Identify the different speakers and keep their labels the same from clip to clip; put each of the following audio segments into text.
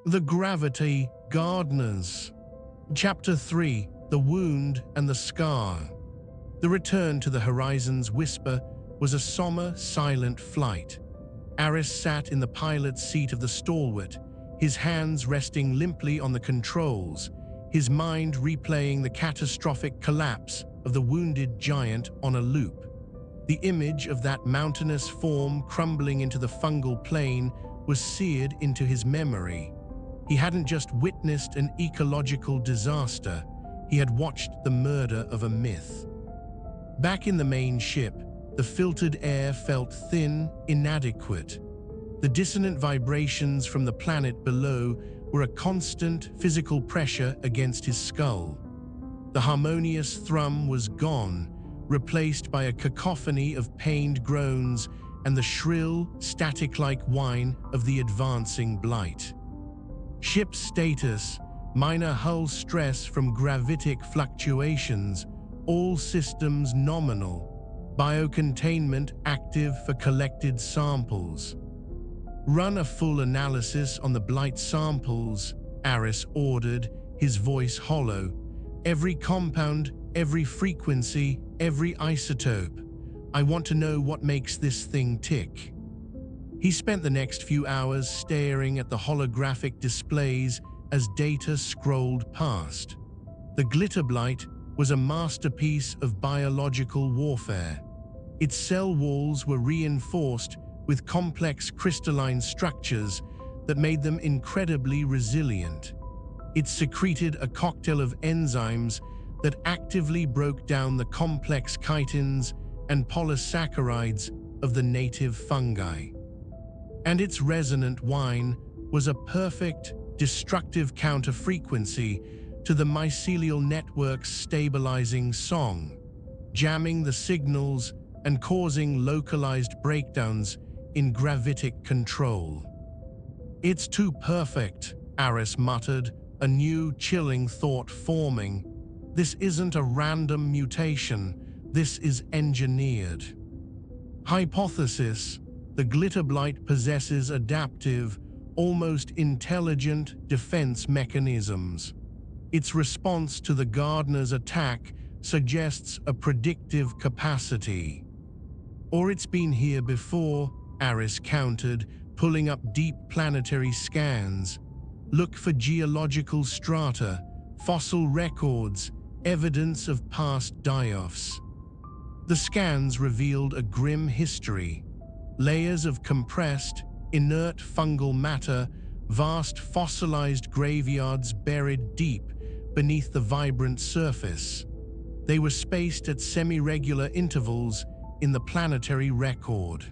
Speaker 1: The Gravity Gardeners. Chapter 3, The Wound and the Scar. The return to the horizon's whisper was a somber, silent flight. Aris sat in the pilot's seat of the stalwart, his hands resting limply on the controls, his mind replaying the catastrophic collapse of the wounded giant on a loop. The image of that mountainous form crumbling into the fungal plain was seared into his memory. He hadn't just witnessed an ecological disaster, he had watched the murder of a myth. Back in the main ship, the filtered air felt thin, inadequate. The dissonant vibrations from the planet below were a constant physical pressure against his skull. The harmonious thrum was gone, replaced by a cacophony of pained groans and the shrill, static-like whine of the advancing blight. Ship status, minor hull stress from gravitic fluctuations, all systems nominal, biocontainment active for collected samples. Run a full analysis on the blight samples, Aris ordered, his voice hollow. Every compound, every frequency, every isotope. I want to know what makes this thing tick. He spent the next few hours staring at the holographic displays as data scrolled past. The glitter blight was a masterpiece of biological warfare. Its cell walls were reinforced with complex crystalline structures that made them incredibly resilient. It secreted a cocktail of enzymes that actively broke down the complex chitins and polysaccharides of the native fungi. And its resonant whine was a perfect, destructive counterfrequency to the mycelial network's stabilizing song, jamming the signals and causing localized breakdowns in gravitic control. "It's too perfect," Aris muttered, a new chilling thought forming. "This isn't a random mutation, this is engineered." Hypothesis: the glitter blight possesses adaptive, almost intelligent defense mechanisms. Its response to the gardener's attack suggests a predictive capacity. Or it's been here before, Aris countered, pulling up deep planetary scans. Look for geological strata, fossil records, evidence of past die-offs. The scans revealed a grim history. Layers of compressed, inert fungal matter, vast fossilized graveyards buried deep beneath the vibrant surface. They were spaced at semi-regular intervals in the planetary record.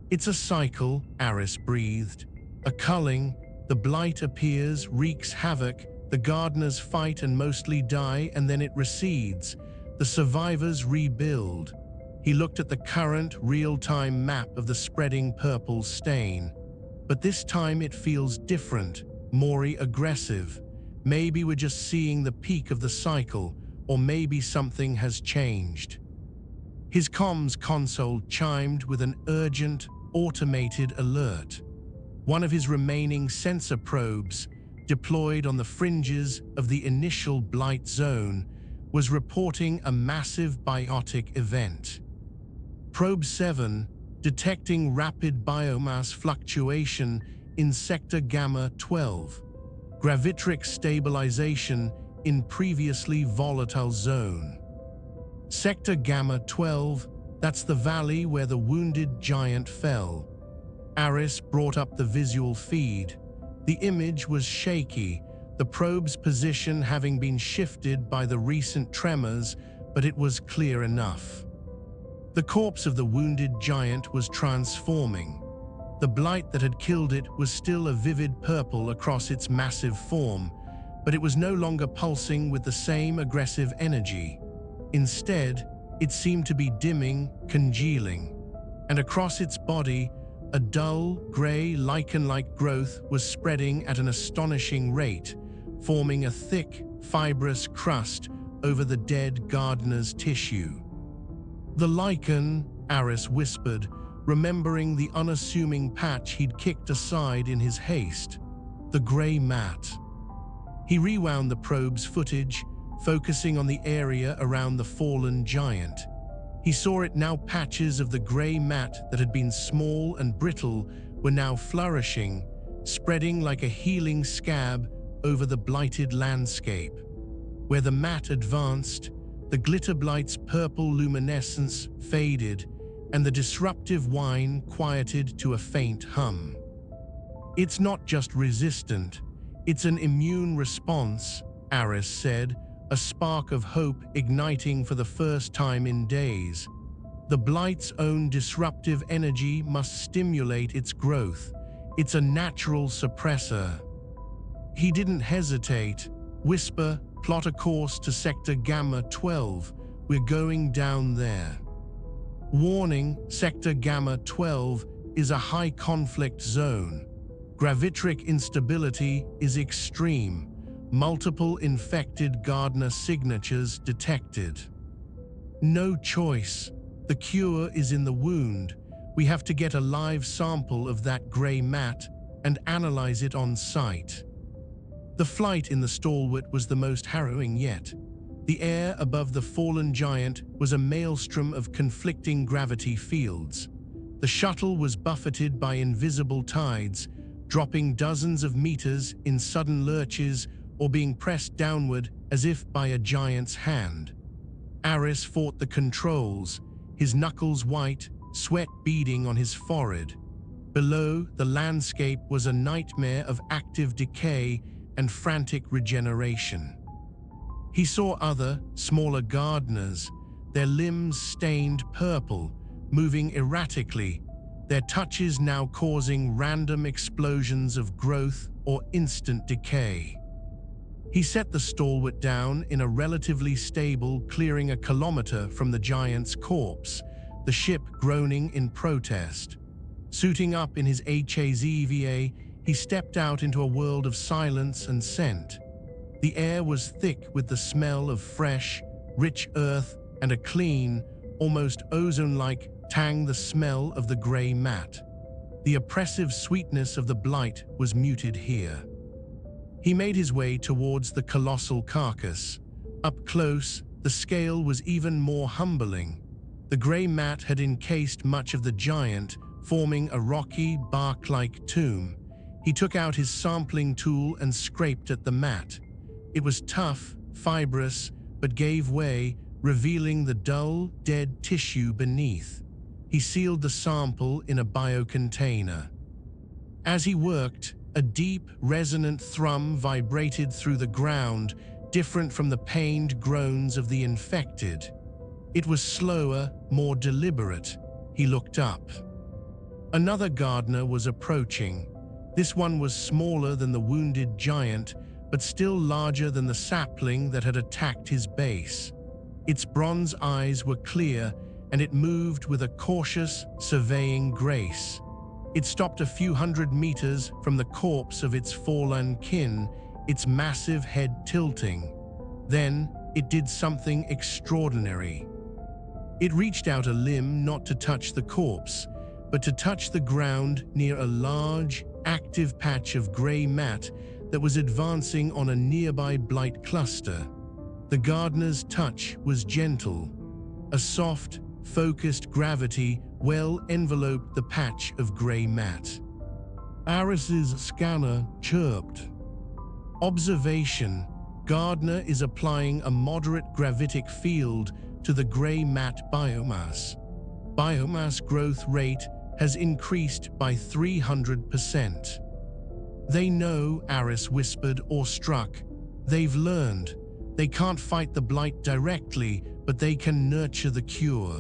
Speaker 1: "It's a cycle," Aris breathed. "A culling, the blight appears, wreaks havoc, the gardeners fight and mostly die, and then it recedes. The survivors rebuild." He looked at the current, real-time map of the spreading purple stain. "But this time it feels different, more aggressive. Maybe we're just seeing the peak of the cycle, or maybe something has changed." His comms console chimed with an urgent, automated alert. One of his remaining sensor probes, deployed on the fringes of the initial blight zone, was reporting a massive biotic event. Probe 7, detecting rapid biomass fluctuation in sector Gamma 12, gravitric stabilization in previously volatile zone. Sector Gamma 12, that's the valley where the wounded giant fell. Aris brought up the visual feed. The image was shaky, the probe's position having been shifted by the recent tremors, but it was clear enough. The corpse of the wounded giant was transforming. The blight that had killed it was still a vivid purple across its massive form, but it was no longer pulsing with the same aggressive energy. Instead, it seemed to be dimming, congealing, and across its body, a dull, gray, lichen-like growth was spreading at an astonishing rate, forming a thick, fibrous crust over the dead gardener's tissue. "The lichen," Aris whispered, remembering the unassuming patch he'd kicked aside in his haste. the grey mat. He rewound the probe's footage, focusing on the area around the fallen giant. He saw it now. Patches of the grey mat that had been small and brittle were now flourishing, spreading like a healing scab over the blighted landscape. Where the mat advanced, the glitter blight's purple luminescence faded, and the disruptive whine quieted to a faint hum. "It's not just resistant, it's an immune response," Aris said, a spark of hope igniting for the first time in days. "The blight's own disruptive energy must stimulate its growth. It's a natural suppressor." He didn't hesitate. "Whisper, plot a course to Sector Gamma 12. We're going down there." Warning: Sector Gamma 12 is a high-conflict zone. Gravitric instability is extreme. Multiple infected gardener signatures detected. "No choice. The cure is in the wound. We have to get a live sample of that grey mat and analyze it on site." The flight in the stalwart was the most harrowing yet. The air above the fallen giant was a maelstrom of conflicting gravity fields. The shuttle was buffeted by invisible tides, dropping dozens of meters in sudden lurches or being pressed downward as if by a giant's hand. Aris fought the controls, his knuckles white, sweat beading on his forehead. Below, the landscape was a nightmare of active decay and frantic regeneration. He saw other, smaller gardeners, their limbs stained purple, moving erratically, their touches now causing random explosions of growth or instant decay. He set the stalwart down in a relatively stable clearing a kilometer from the giant's corpse, the ship groaning in protest. Suiting up in his HAZVA, he stepped out into a world of silence and scent. The air was thick with the smell of fresh, rich earth and a clean, almost ozone-like tang. The smell of the grey mat. The oppressive sweetness of the blight was muted here. He made his way towards the colossal carcass. Up close, the scale was even more humbling. The grey mat had encased much of the giant, forming a rocky, bark-like tomb. He took out his sampling tool and scraped at the mat. It was tough, fibrous, but gave way, revealing the dull, dead tissue beneath. He sealed the sample in a biocontainer. As he worked, a deep, resonant thrum vibrated through the ground, different from the pained groans of the infected. It was slower, more deliberate. He looked up. Another gardener was approaching. This one was smaller than the wounded giant, but still larger than the sapling that had attacked his base. Its bronze eyes were clear, and it moved with a cautious, surveying grace. It stopped a few hundred meters from the corpse of its fallen kin, its massive head tilting. Then, it did something extraordinary. It reached out a limb not to touch the corpse, but to touch the ground near a large, active patch of grey mat that was advancing on a nearby blight cluster. The gardener's touch was gentle. A soft, focused gravity well enveloped the patch of grey mat. Aris's scanner chirped. Observation: Gardener is applying a moderate gravitic field to the grey mat biomass. Biomass growth rate has increased by 300%. "They know," Aris whispered, awestruck. "They've learned. They can't fight the blight directly, but they can nurture the cure."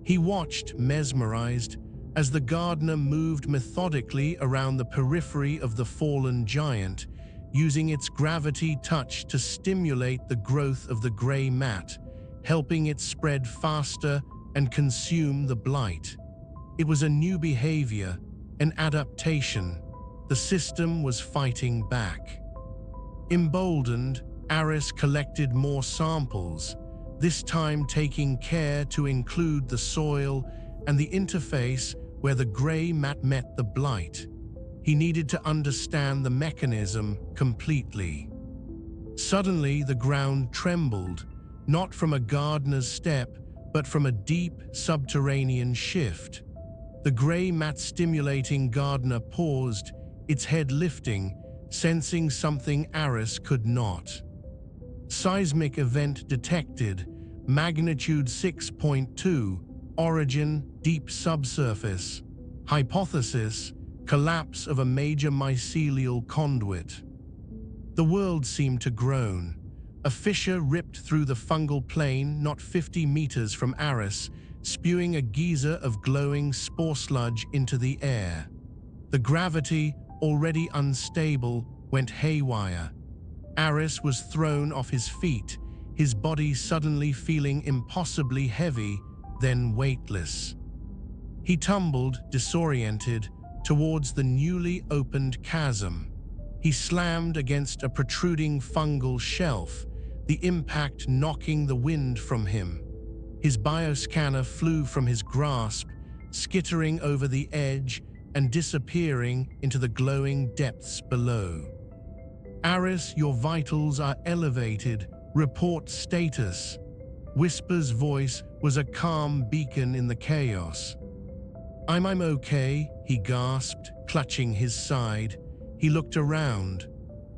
Speaker 1: He watched, mesmerized, as the gardener moved methodically around the periphery of the fallen giant, using its gravity touch to stimulate the growth of the grey mat, helping it spread faster and consume the blight. It was a new behavior, an adaptation. The system was fighting back. Emboldened, Aris collected more samples, this time taking care to include the soil and the interface where the grey mat met the blight. He needed to understand the mechanism completely. Suddenly, the ground trembled, not from a gardener's step, but from a deep subterranean shift. The grey mat-stimulating gardener paused, its head lifting, sensing something Aris could not. Seismic event detected, magnitude 6.2, origin, deep subsurface. Hypothesis, collapse of a major mycelial conduit. The world seemed to groan. A fissure ripped through the fungal plain not 50 meters from Aris, spewing a geyser of glowing spore sludge into the air. The gravity, already unstable, went haywire. Aris was thrown off his feet, his body suddenly feeling impossibly heavy, then weightless. He tumbled, disoriented, towards the newly opened chasm. He slammed against a protruding fungal shelf, the impact knocking the wind from him. His bioscanner flew from his grasp, skittering over the edge and disappearing into the glowing depths below. Aris, your vitals are elevated. Report status. Whisper's voice was a calm beacon in the chaos. I'm okay, he gasped, clutching his side. He looked around.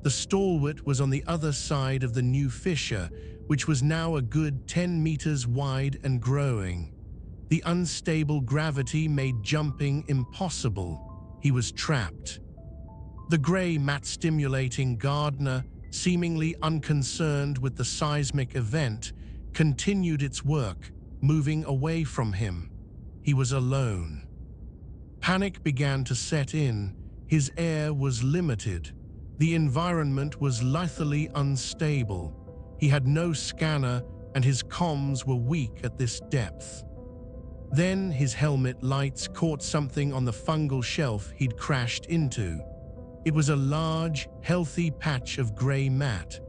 Speaker 1: The stalwart was on the other side of the new fissure, which was now a good 10 meters wide and growing. The unstable gravity made jumping impossible. He was trapped. The grey mat-stimulating gardener, seemingly unconcerned with the seismic event, continued its work, moving away from him. He was alone. Panic began to set in. His air was limited. The environment was lethally unstable. He had no scanner, and his comms were weak at this depth. Then his helmet lights caught something on the fungal shelf he'd crashed into. It was a large, healthy patch of grey mat,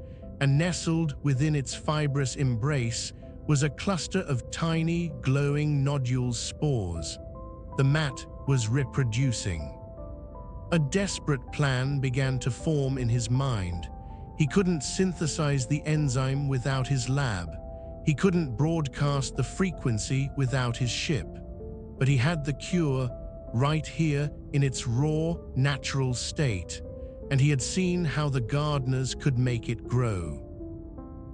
Speaker 1: and nestled within its fibrous embrace was a cluster of tiny, glowing nodule spores. The mat was reproducing. A desperate plan began to form in his mind. He couldn't synthesize the enzyme without his lab. He couldn't broadcast the frequency without his ship. But he had the cure right here in its raw, natural state, and he had seen how the gardeners could make it grow.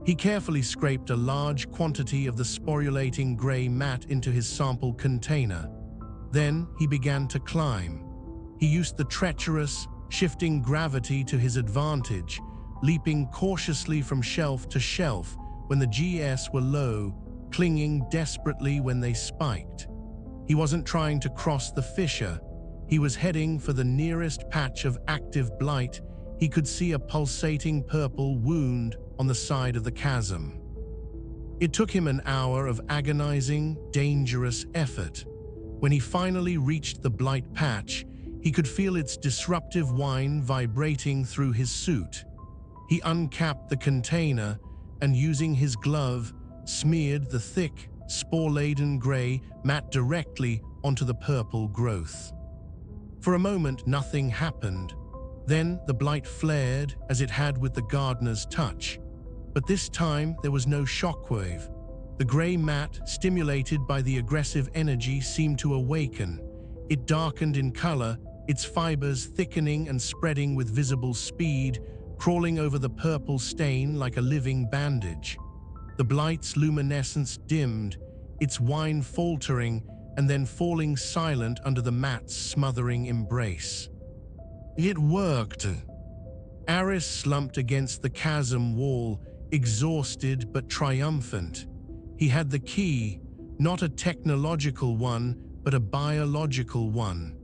Speaker 1: He carefully scraped a large quantity of the sporulating grey mat into his sample container. Then he began to climb. He used the treacherous, shifting gravity to his advantage, leaping cautiously from shelf to shelf when the GS were low, clinging desperately when they spiked. He wasn't trying to cross the fissure. He was heading for the nearest patch of active blight. He could see a pulsating purple wound on the side of the chasm. It took him an hour of agonizing, dangerous effort. When he finally reached the blight patch, he could feel its disruptive whine vibrating through his suit. He uncapped the container and, using his glove, smeared the thick, spore-laden grey mat directly onto the purple growth. For a moment, nothing happened. Then the blight flared, as it had with the gardener's touch. But this time, there was no shockwave. The grey mat, stimulated by the aggressive energy, seemed to awaken. It darkened in color, its fibers thickening and spreading with visible speed, crawling over the purple stain like a living bandage. The blight's luminescence dimmed, its whine faltering and then falling silent under the mat's smothering embrace. It worked. Aris slumped against the chasm wall, exhausted but triumphant. He had the key, not a technological one, but a biological one.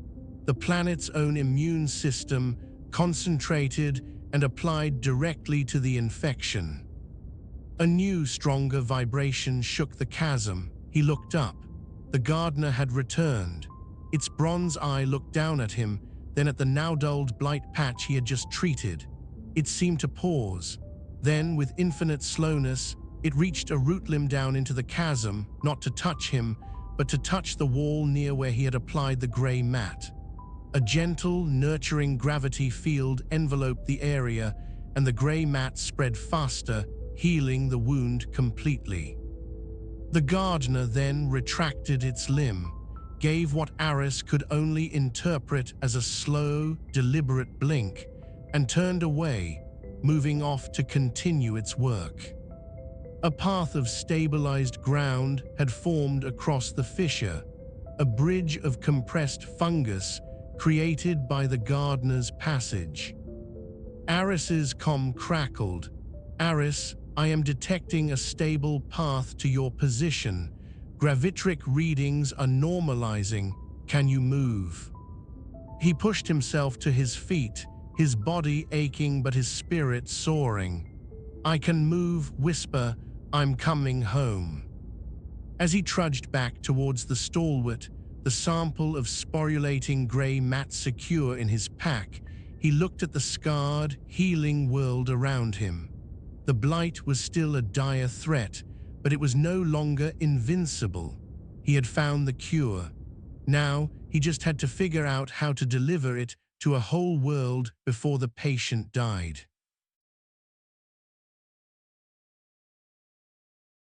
Speaker 1: The planet's own immune system, concentrated and applied directly to the infection. A new, stronger vibration shook the chasm. He looked up. The gardener had returned. Its bronze eye looked down at him, then at the now-dulled blight patch he had just treated. It seemed to pause. Then, with infinite slowness, it reached a root limb down into the chasm, not to touch him, but to touch the wall near where he had applied the grey mat. A gentle, nurturing gravity field enveloped the area, and the grey mat spread faster, healing the wound completely. The gardener then retracted its limb, gave what Aris could only interpret as a slow, deliberate blink, and turned away, moving off to continue its work. A path of stabilized ground had formed across the fissure, a bridge of compressed fungus created by the gardener's passage. Aris's comm crackled. "Aris, I am detecting a stable path to your position. Gravitric readings are normalizing. Can you move?" He pushed himself to his feet, his body aching but his spirit soaring. "I can move, whisper, I'm coming home." As he trudged back towards the stalwart, the sample of sporulating grey mat secure in his pack, he looked at the scarred, healing world around him. The blight was still a dire threat, but it was no longer invincible. He had found the cure. Now, he just had to figure out how to deliver it to a whole world before the patient died.